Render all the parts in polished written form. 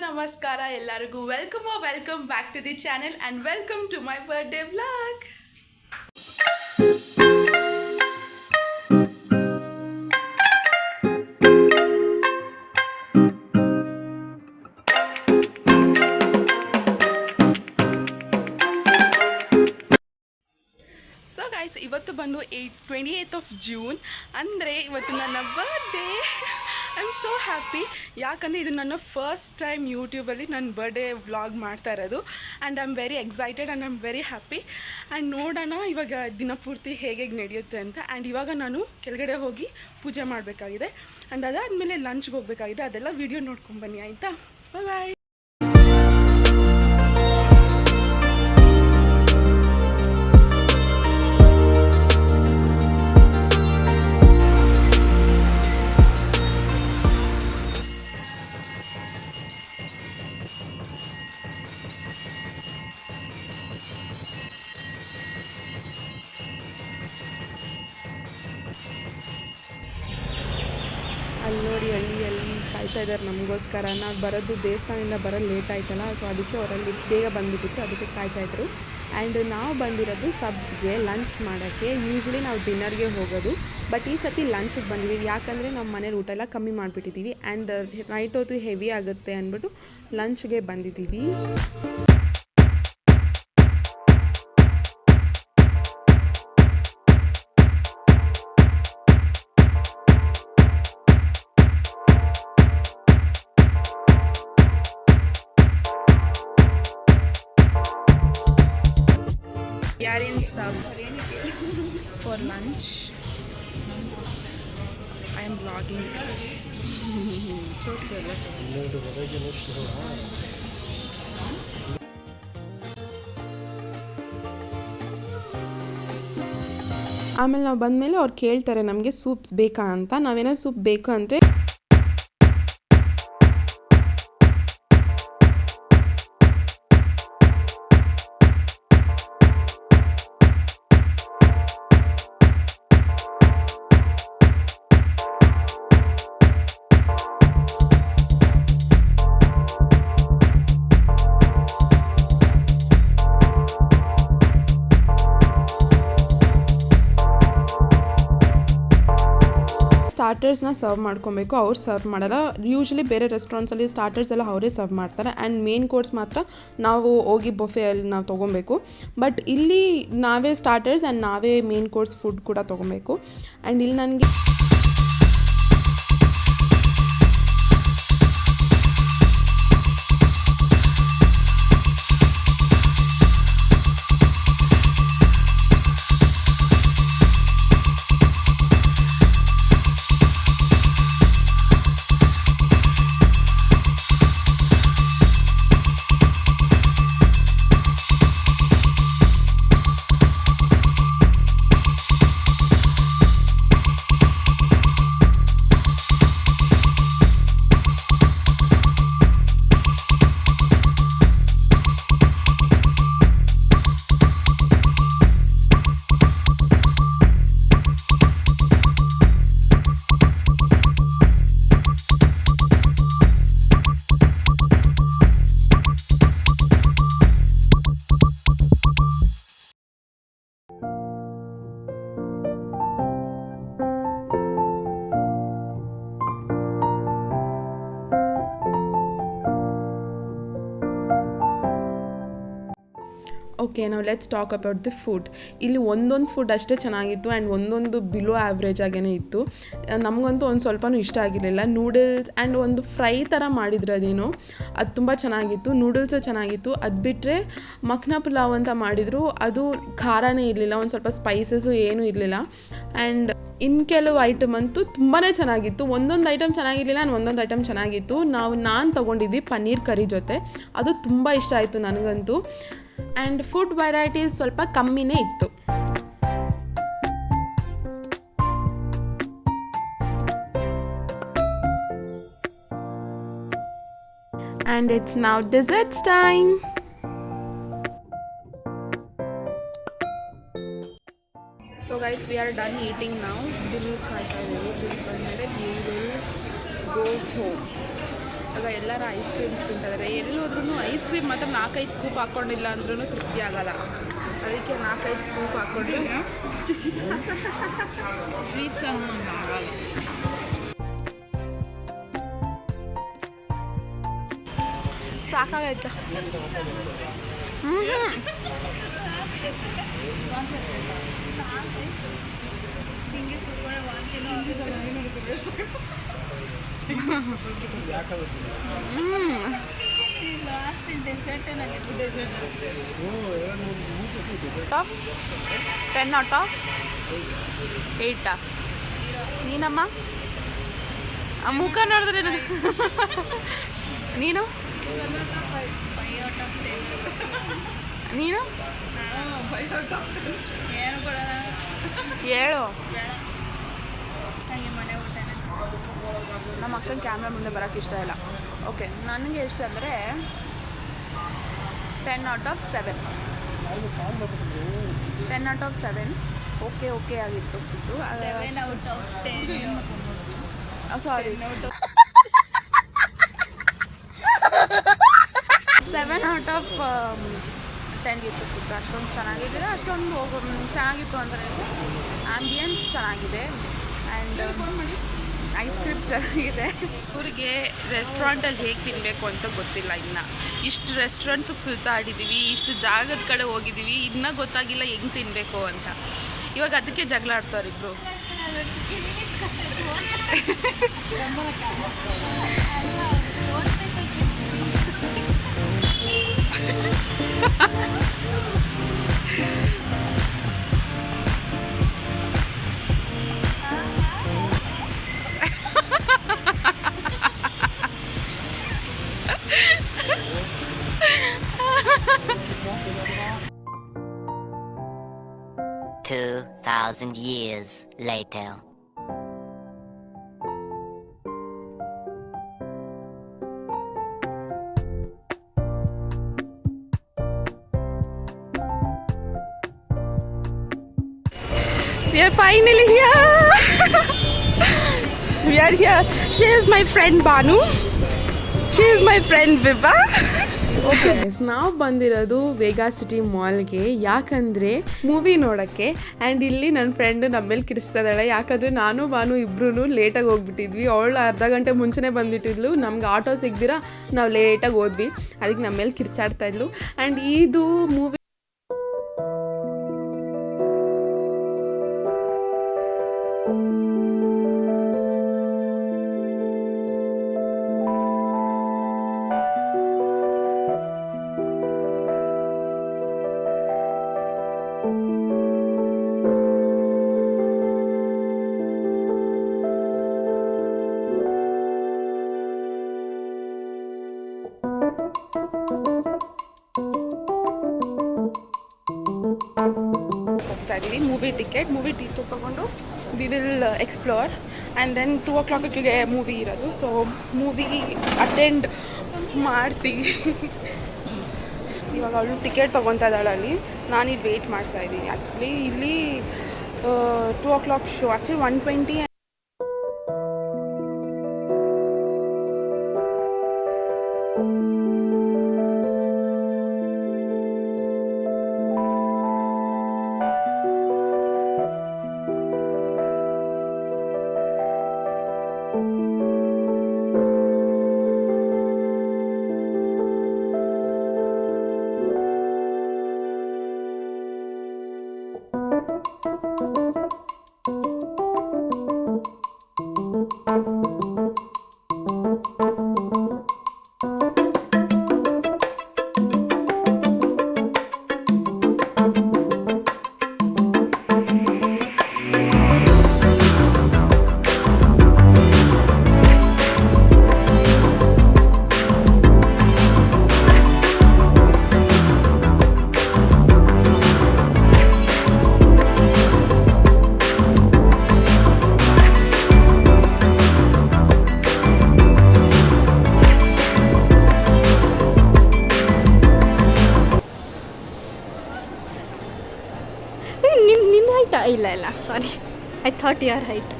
ನಮಸ್ಕಾರ ಎಲ್ಲರಿಗೂ welcome back to the channel and welcome to my birthday vlog. So guys, ಇವತ್ತು ಬಂದು 28th of June, ಅಂದರೆ ಇವತ್ತು ನನ್ನ ಬರ್ಡೇ. ಐ ಆಮ್ ಸೋ ಹ್ಯಾಪಿ, ಯಾಕಂದರೆ ಇದು ನನ್ನ ಫಸ್ಟ್ ಟೈಮ್ ಯೂಟ್ಯೂಬಲ್ಲಿ ನನ್ನ ಬರ್ಡೇ ವ್ಲಾಗ್ ಮಾಡ್ತಾ ಇರೋದು. And I am very excited and I am very happy. And ನೋಡೋಣ ಇವಾಗ ದಿನಪೂರ್ತಿ ಹೇಗೆ ನಡೆಯುತ್ತೆ ಅಂತ. ಆ್ಯಂಡ್ ಇವಾಗ ನಾನು ಕೆಳಗಡೆ ಹೋಗಿ ಪೂಜೆ ಮಾಡಬೇಕಾಗಿದೆ. ಆ್ಯಂಡ್ ಅದಾದಮೇಲೆ ಲಂಚ್ಗೆ ಹೋಗಬೇಕಾಗಿದೆ. ಅದೆಲ್ಲ ವೀಡಿಯೋ ನೋಡ್ಕೊಂಬನ್ನಿ, ಆಯಿತಾ? ಬಾಯ್. ಅಲ್ಲಿ ನೋಡಿ, ಹಳ್ಳಿಯಲ್ಲಿ ಕಾಯ್ತಾ ಇದ್ದಾರೆ ನಮಗೋಸ್ಕರ. ನಾವು ಬರೋದು ದೇವಸ್ಥಾನದಿಂದ ಬರೋದು ಲೇಟ್ ಆಯ್ತಲ್ಲ, ಸೊ ಅದಕ್ಕೆ ಅವರಲ್ಲಿ ಬೇಗ ಬಂದುಬಿಟ್ಟಿತ್ತು, ಅದಕ್ಕೆ ಕಾಯ್ತಾಯಿದ್ರು. ಆ್ಯಂಡ್ ನಾವು ಬಂದಿರೋದು ಸಬ್ಸ್ಗೆ ಲಂಚ್ ಮಾಡೋಕ್ಕೆ. ಯೂಶ್ವಲಿ ನಾವು ಡಿನ್ನರ್ಗೆ ಹೋಗೋದು, ಬಟ್ ಈ ಸತಿ ಲಂಚಿಗೆ ಬಂದಿದ್ದೀವಿ. ಯಾಕಂದರೆ ನಮ್ಮ ಮನೇಲಿ ಊಟ ಎಲ್ಲ ಕಮ್ಮಿ ಮಾಡಿಬಿಟ್ಟಿದ್ದೀವಿ ಆ್ಯಂಡ್ ನೈಟ್ ಹೊತ್ತು ಹೆವಿ ಆಗುತ್ತೆ ಅಂದ್ಬಿಟ್ಟು ಲಂಚ್ಗೆ ಬಂದಿದ್ದೀವಿ. We are in subs for lunch. I am vlogging. ಆಮೇಲೆ ನಾವು ಬಂದಮೇಲೆ ಅವ್ರು ಕೇಳ್ತಾರೆ ನಮಗೆ ಸೂಪ್ಸ್ ಬೇಕಾ ಅಂತ. ನಾವೇನೋ ಸೂಪ್ ಬೇಕು ಅಂದರೆ ಸ್ಟಾರ್ಟರ್ಸ್ನ ಸರ್ವ್ ಮಾಡ್ಕೊಬೇಕು. ಅವ್ರು ಸರ್ವ್ ಮಾಡಲ್ಲ. ಯೂಶ್ವಲಿ ಬೇರೆ ರೆಸ್ಟೋರೆಂಟ್ಸಲ್ಲಿ ಸ್ಟಾರ್ಟರ್ಸ್ ಎಲ್ಲ ಅವರೇ ಸರ್ವ್ ಮಾಡ್ತಾರೆ ಆ್ಯಂಡ್ ಮೇನ್ ಕೋರ್ಸ್ ಮಾತ್ರ ನಾವು ಹೋಗಿ ಬೊಫೆಯಲ್ಲಿ ನಾವು ತೊಗೊಬೇಕು. ಬಟ್ ಇಲ್ಲಿ ನಾವೇ ಸ್ಟಾರ್ಟರ್ಸ್ ಆ್ಯಂಡ್ ನಾವೇ ಮೇನ್ ಕೋರ್ಸ್ ಫುಡ್ ಕೂಡ ತೊಗೊಬೇಕು. ಆ್ಯಂಡ್ ಇಲ್ಲಿ ನನಗೆ ಓಕೆ, ನಾವು let's talk about the food. ಇಲ್ಲಿ ಒಂದೊಂದು ಫುಡ್ ಅಷ್ಟೇ ಚೆನ್ನಾಗಿತ್ತು ಆ್ಯಂಡ್ ಒಂದೊಂದು ಬಿಲೋ ಆ್ಯಾವ್ರೇಜ್ ಆಗೇ ಇತ್ತು. ನಮಗಂತೂ ಒಂದು ಸ್ವಲ್ಪನೂ ಇಷ್ಟ ಆಗಿರಲಿಲ್ಲ. ನೂಡಲ್ಸ್ ಆ್ಯಂಡ್ ಒಂದು ಫ್ರೈ ಥರ ಮಾಡಿದ್ರು, ಅದೇನೋ ಅದು ತುಂಬ ಚೆನ್ನಾಗಿತ್ತು. ನೂಡಲ್ಸು ಚೆನ್ನಾಗಿತ್ತು. ಅದು ಬಿಟ್ಟರೆ ಮಖ್ನಾ ಪುಲಾವ್ ಅಂತ ಮಾಡಿದರು, ಅದು ಖಾರನೇ ಇರಲಿಲ್ಲ, ಒಂದು ಸ್ವಲ್ಪ ಸ್ಪೈಸಸ್ಸು ಏನೂ ಇರಲಿಲ್ಲ. ಆ್ಯಂಡ್ ಇನ್ನು ಕೆಲವು ಐಟಮ್ ಅಂತೂ ತುಂಬಾ ಚೆನ್ನಾಗಿತ್ತು. ಒಂದೊಂದು ಐಟಮ್ ಚೆನ್ನಾಗಿರಲಿಲ್ಲ ಆ್ಯಂಡ್ ಒಂದೊಂದು ಐಟಮ್ ಚೆನ್ನಾಗಿತ್ತು. ನಾನು ತೊಗೊಂಡಿದ್ವಿ ಪನ್ನೀರ್ ಕರಿ ಜೊತೆ, ಅದು ತುಂಬ ಇಷ್ಟ ಆಯಿತು ನನಗಂತೂ. ಆ್ಯಂಡ್ ಫುಡ್ ವೆರೈಟೀಸ್ ಸ್ವಲ್ಪ ಕಮ್ಮಿನೇ ಇತ್ತು. And it's now deserts time. So guys, we are done eating now. Bill we will go home. ಆಗ ಎಲ್ಲರೂ ಐಸ್ ಕ್ರೀಮ್ಸ್ ತಿಂತಿದ್ದಾರೆ. ಎಲ್ಲಿ ಹೋದ್ರೂ ಐಸ್ ಕ್ರೀಮ್ ಮಾತ್ರ 4-5 ಸ್ಕೂಪ್ ಹಾಕ್ಕೊಂಡಿಲ್ಲ ಅಂದ್ರೂ ತೃಪ್ತಿ ಆಗಲ್ಲ. ಅದಕ್ಕೆ 4-5 ಸ್ಕೂಪ್ ಹಾಕ್ಕೊಂಡ್ರೆ ಸ್ವೀಟ್ಸ್ ಆಗಲ್ಲ. ಸಾಕಾಗೈತೆ. Top 10 out of 8. ನೀನಮ್ಮ ಆ ಮುಖ ನೋಡಿದ್ರೆ ನೀನು ನೀನು ಹೇಳು. ನಮ್ಮ ಅಕ್ಕನ ಕ್ಯಾಮ್ರಾ ಮುಂದೆ ಬರೋಕ್ಕೆ ಇಷ್ಟ ಇಲ್ಲ. ಓಕೆ, ನನಗೆ ಎಷ್ಟು ಅಂದರೆ 10 out of 7. 10 out of 7. Okay ಆಗಿತ್ತು ಫುಡ್ಡು. ಸಾರಿ 7 ಔಟ್ ಆಫ್ 10 ಇತ್ತು ಫುಡ್. ಅಷ್ಟೊಂದು ಚೆನ್ನಾಗಿದ್ದಿಲ್ಲ, ಅಷ್ಟೊಂದು ಚೆನ್ನಾಗಿತ್ತು ಅಂದರೆ ಆ್ಯಂಬಿಯನ್ಸ್ ಚೆನ್ನಾಗಿದೆ ಆ್ಯಂಡ್ ಐಸ್ ಕ್ರೀಮ್ ಚೆನ್ನಾಗಿದೆ. ಇವರಿಗೆ ರೆಸ್ಟೋರೆಂಟಲ್ಲಿ ಹೇಗೆ ತಿನ್ನಬೇಕು ಅಂತ ಗೊತ್ತಿಲ್ಲ. ಇನ್ನು ಇಷ್ಟು ರೆಸ್ಟೋರೆಂಟ್ಸಿಗೆ ಸುತ್ತಾಡಿದ್ದೀವಿ, ಇಷ್ಟು ಜಾಗದ ಕಡೆ ಹೋಗಿದ್ದೀವಿ, ಇನ್ನೂ ಗೊತ್ತಾಗಿಲ್ಲ ಹೆಂಗೆ ತಿನ್ನಬೇಕು ಅಂತ. ಇವಾಗ ಅದಕ್ಕೆ ಜಗಳ ಆಡ್ತಾರೆ ಇಬ್ಬರು. $2,000 years later. We are finally here. We are here. She is my friend Banu. She is my friend Vibha. Okay, ನಾವು ಬಂದಿರೋದು ವೇಗಾ ಸಿಟಿ ಮಾಲ್ಗೆ. ಯಾಕಂದರೆ ಮೂವಿ ನೋಡೋಕ್ಕೆ. ಆ್ಯಂಡ್ ಇಲ್ಲಿ ನನ್ನ ಫ್ರೆಂಡ್ ನಮ್ಮ ಮೇಲೆ ಕಿಡಿಸ್ತಾ ಇದ್ದಾಳೆ. ಯಾಕಂದರೆ ನಾನು ಬಾನು ಇಬ್ಬರೂ ಲೇಟಾಗಿ ಹೋಗ್ಬಿಟ್ಟಿದ್ವಿ. ಅವಳು ಅರ್ಧ ಗಂಟೆ ಮುಂಚೆನೇ ಬಂದುಬಿಟ್ಟಿದ್ಲು. ನಮ್ಗೆ ಆಟೋ ಸಿಗ್ದಿರ ನಾವು ಲೇಟಾಗಿ ಹೋದ್ವಿ. ಅದಕ್ಕೆ ನಮ್ಮ ಮೇಲೆ ಕಿರ್ಚಾಡ್ತಾ ಇದ್ಲು. ಆ್ಯಂಡ್ ಇದು ಮೂವಿ ಮೂವಿ ಟಿಕೆಟ್ ತೊಗೊಂಡು we will explore and then 2 o'clockಗೆ ಮೂವಿ ಇರೋದು. ಸೊ ಮೂವಿ ಅಟೆಂಡ್ ಮಾಡ್ತೀವಿ. ಇವಾಗ ಅವಳು ಟಿಕೆಟ್ ತೊಗೊತಾ ಇದ್ದಾಳೆ ಅಲ್ಲಿ. ನಾನಿಲ್ಲಿ ವೆಯ್ಟ್ ಮಾಡ್ತಾಯಿದ್ದೀನಿ. ಆ್ಯಕ್ಚುಲಿ ಇಲ್ಲಿ 2 o'clock ಶೋ. ಆ್ಯಕ್ಚುಲಿ 1:20. ಇಲ್ಲ sorry, I thought your height.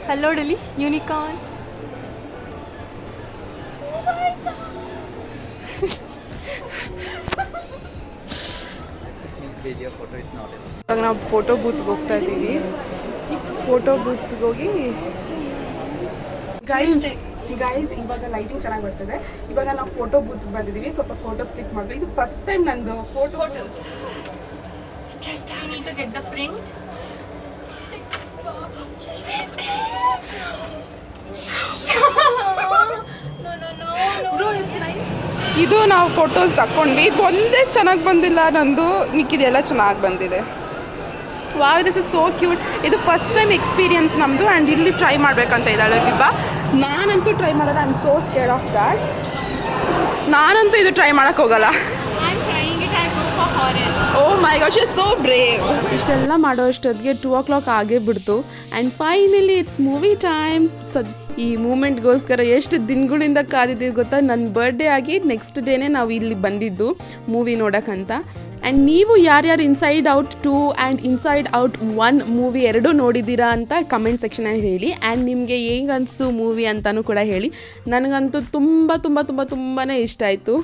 Hello Dolly unicorn. ಇವಾಗ ನಾವು ಫೋಟೋ ಬೂತ್ಗೆ ಹೋಗ್ತಾ ಇದ್ದೀವಿ. ಫೋಟೋ ಬೂತ್ಗೆ ಹೋಗಿ ಗೈಸ್ ಇವಾಗ ಲೈಟಿಂಗ್ ಚೆನ್ನಾಗಿ ಬರ್ತದೆ. ಇವಾಗ ನಾವು ಫೋಟೋ ಬೂತ್ಗೆ ಬಂದಿದ್ದೀವಿ. ಸ್ವಲ್ಪ ಫೋಟೋಸ್ ಕ್ಲಿಕ್ ಮಾಡಬೇಕು. ಇದು ಫಸ್ಟ್ ಟೈಮ್ ನಂದು photos. We need to get the print. ಇದು ನಾವು ಫೋಟೋಸ್ ತಗೊಂಡ್ವಿ. ಇದು ಒಂದೇ ಚೆನ್ನಾಗಿ ಬಂದಿಲ್ಲ ನಂದು, ಮಿಕ್ಕಿದೆಲ್ಲ ಚೆನ್ನಾಗಿ ಬಂದಿದೆ. Wow, this is so cute. ಇದು ಫಸ್ಟ್ ಟೈಮ್ ಎಕ್ಸ್ಪೀರಿಯನ್ಸ್ ನಮ್ಮದು. ಆ್ಯಂಡ್ ಇಲ್ಲಿ ಟ್ರೈ ಮಾಡಬೇಕಂತ ಇದ್ದಾಳೆ ಬಿಬ್ಬಾ. ನಾನಂತೂ ಟ್ರೈ ಮಾಡೋದು, I am so scared of that. ನಾನಂತೂ ಇದು ಟ್ರೈ ಮಾಡೋಕ್ಕೆ ಹೋಗಲ್ಲ. I'm trying it. I go for horror. Oh my god, she is so brave. ಇಷ್ಟೆಲ್ಲ ಮಾಡೋ ಅಷ್ಟೊತ್ತಿಗೆ 2 o'clock ಆಗೇ ಬಿಡ್ತು. And finally it's movie time. ಈ ಮೂಮೆಂಟ್ಗೋಸ್ಕರ ಎಷ್ಟು ದಿನಗಳಿಂದ ಕಾದಿದ್ದೀವಿ ಗೊತ್ತಾ. ನನ್ನ ಬರ್ಡೇ ಆಗಿ ನೆಕ್ಸ್ಟ್ ಡೇನೇ ನಾವು ಇಲ್ಲಿ ಬಂದಿದ್ದು ಮೂವಿ ನೋಡೋಕ್ಕಂತ. ಆ್ಯಂಡ್ ನೀವು ಯಾರ್ಯಾರು inside out 2 and inside out 1 movie ಎರಡೂ ನೋಡಿದ್ದೀರಾ ಅಂತ ಕಮೆಂಟ್ ಸೆಕ್ಷನಲ್ಲಿ ಹೇಳಿ. ಆ್ಯಂಡ್ ನಿಮಗೆ ಹೇಗೆ ಅನಿಸ್ತು ಮೂವಿ ಅಂತಲೂ ಕೂಡ ಹೇಳಿ. ನನಗಂತೂ ತುಂಬಾ ಇಷ್ಟ ಆಯಿತು.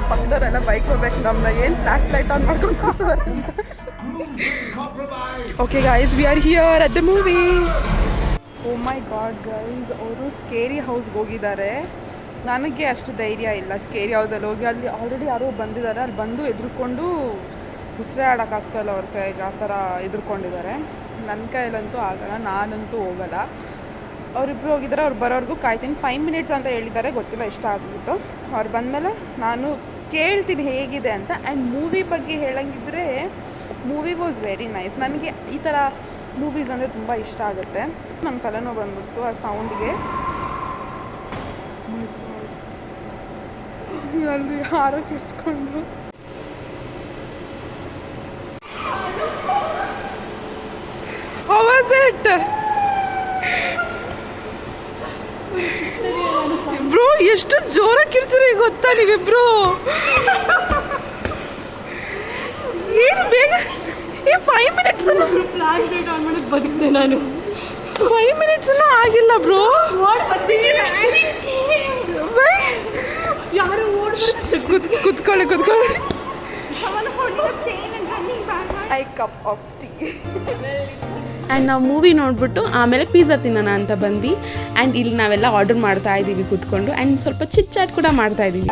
ಪಕ್ಕದವರೆಲ್ಲ ಬೈಕ್ ಹೋಗ್ಬೇಕು, ನಮ್ಮನ್ನ ಏನು ಫ್ಲಾಶ್ ಲೈಟ್ ಆನ್ ಮಾಡ್ಕೊಂಡು ಕೂತವ್ರೆ ಅಂತ. Okay guys, we are here at the movie. Oh my god guys, ಅವರು ಸ್ಕೇರಿ ಹೌಸ್ಗೆ ಹೋಗಿದ್ದಾರೆ. ನನಗೆ ಅಷ್ಟು ಧೈರ್ಯ ಇಲ್ಲ ಸ್ಕೇರಿ ಹೌಸಲ್ಲಿ ಹೋಗಿ. ಅಲ್ಲಿ ಆಲ್ರೆಡಿ ಯಾರೋ ಬಂದಿದ್ದಾರೆ. ಅಲ್ಲಿ ಬಂದು ಎದುರ್ಕೊಂಡು ಉಸಿರೇ ಆಡೋಕ್ಕಾಗ್ತಾಯಿಲ್ಲ ಅವ್ರ ಕೈಗೆ, ಆ ಥರ ಎದುರ್ಕೊಂಡಿದ್ದಾರೆ. ನನ್ನ ಕೈಯಲ್ಲಂತೂ ಆಗಲ್ಲ, ನಾನಂತೂ ಹೋಗಲ್ಲ. ಅವರಿಬ್ಬರು ಹೋಗಿದ್ದಾರೆ. ಅವ್ರು ಬರೋರ್ಗೂ ಕಾಯ್ತೀನಿ. 5 minutes ಅಂತ ಹೇಳಿದ್ದಾರೆ, ಗೊತ್ತಿಲ್ಲ ಇಷ್ಟ ಆಗಿತ್ತು. ಅವ್ರು ಬಂದಮೇಲೆ ನಾನು ಕೇಳ್ತೀನಿ ಹೇಗಿದೆ ಅಂತ. ಆ್ಯಂಡ್ ಮೂವಿ ಬಗ್ಗೆ ಹೇಳಂಗಿದ್ರೆ ಮೂವಿ ವಾಸ್ ವೆರಿ ನೈಸ್. ನನಗೆ ಈ ಥರ ಮೂವೀಸ್ ಅಂದರೆ ತುಂಬ ಇಷ್ಟ ಆಗುತ್ತೆ. ನಮ್ಮ ತಲೆನೋವು ಬಂದ್ಬಿಡ್ತು ಆ ಸೌಂಡ್ಗೆ. ಅಲ್ಲಿ ಯಾರೋ ಕಿರ್ಸ್ಕೊಂಡು How was it? ಬ್ರೋ ಎಷ್ಟು ಜೋರಾಗಿ ಕಿರ್ಚಿರಿ ಗೊತ್ತಾ ನೀವಿಬ್ರು? ಏನು ಬೇಗ 5 minutes ಫ್ಲಾಶ್ ಲೈಟ್ ಆನ್ ಮಾಡೋದು ಬದುಕ್ತೆ ನಾನು. 5 minutes ಆಗಿಲ್ಲ ಬ್ರೋ. ಯಾರು ಕುತ್ಕೊಳ್ಳಿ I cup of tea. And ನಾವು ಮೂವಿ ನೋಡಿಬಿಟ್ಟು ಆಮೇಲೆ ಪಿಜ್ಜಾ ತಿನ್ನೋಣ ಅಂತ ಬಂದ್ವಿ. ಆ್ಯಂಡ್ ಇಲ್ಲಿ ನಾವೆಲ್ಲ ಆರ್ಡರ್ ಮಾಡ್ತಾ ಇದ್ದೀವಿ ಕೂತ್ಕೊಂಡು. ಆ್ಯಂಡ್ ಸ್ವಲ್ಪ ಚಿಟ್ ಚಾಟ್ ಕೂಡ ಮಾಡ್ತಾ ಇದ್ದೀವಿ.